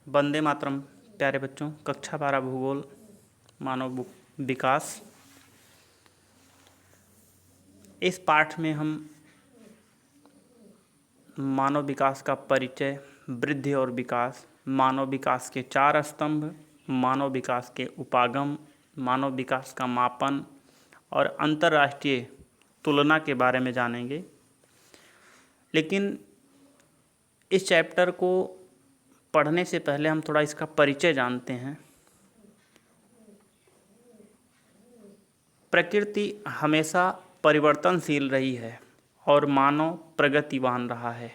वंदे मातरम। प्यारे बच्चों, कक्षा 12 भूगोल मानव विकास। इस पाठ में हम मानव विकास का परिचय, वृद्धि और विकास, मानव विकास के 4 स्तंभ, मानव विकास के उपागम, मानव विकास का मापन और अंतर्राष्ट्रीय तुलना के बारे में जानेंगे। लेकिन इस चैप्टर को पढ़ने से पहले हम थोड़ा इसका परिचय जानते हैं। प्रकृति हमेशा परिवर्तनशील रही है और मानव प्रगतिवान रहा है।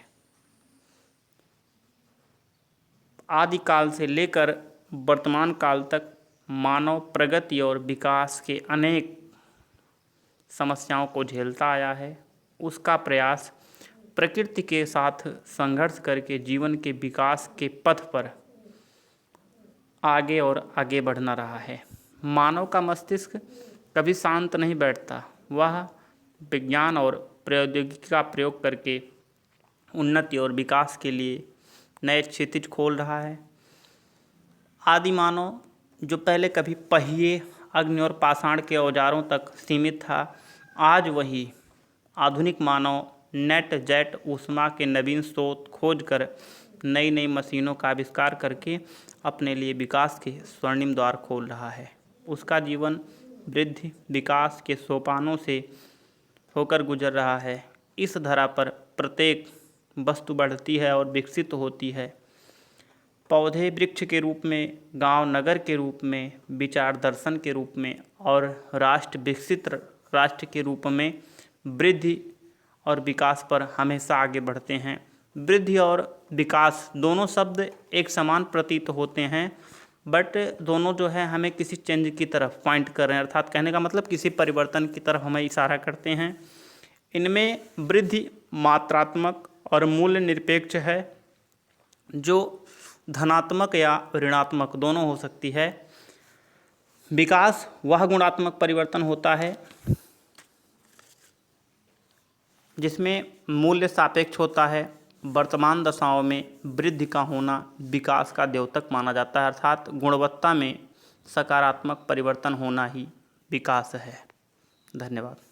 आदिकाल से लेकर वर्तमान काल तक मानव प्रगति और विकास के अनेक समस्याओं को झेलता आया है। उसका प्रयास प्रकृति के साथ संघर्ष करके जीवन के विकास के पथ पर आगे और आगे बढ़ना रहा है। मानव का मस्तिष्क कभी शांत नहीं बैठता। वह विज्ञान और प्रौद्योगिकी का प्रयोग करके उन्नति और विकास के लिए नए क्षितिज खोल रहा है। आदि मानव जो पहले कभी पहिए, अग्नि और पाषाण के औजारों तक सीमित था, आज वही आधुनिक मानव नेट, जेट, ऊष्मा के नवीन स्रोत खोज कर नई नई मशीनों का आविष्कार करके अपने लिए विकास के स्वर्णिम द्वार खोल रहा है। उसका जीवन वृद्धि विकास के सोपानों से होकर गुजर रहा है। इस धरा पर प्रत्येक वस्तु बढ़ती है और विकसित होती है। पौधे वृक्ष के रूप में, गांव नगर के रूप में, विचार दर्शन के रूप में और राष्ट्र विकसित राष्ट्र के रूप में वृद्धि और विकास पर हमेशा आगे बढ़ते हैं। वृद्धि और विकास दोनों शब्द एक समान प्रतीत होते हैं, बट दोनों जो है हमें किसी चेंज की तरफ पॉइंट कर रहे हैं, अर्थात कहने का मतलब किसी परिवर्तन की तरफ हमें इशारा करते हैं। इनमें वृद्धि मात्रात्मक और मूल्य निरपेक्ष है, जो धनात्मक या ऋणात्मक दोनों हो सकती है। विकास वह गुणात्मक परिवर्तन होता है जिसमें मूल्य सापेक्ष होता है। वर्तमान दशाओं में वृद्धि का होना विकास का द्योतक माना जाता है, अर्थात गुणवत्ता में सकारात्मक परिवर्तन होना ही विकास है। धन्यवाद।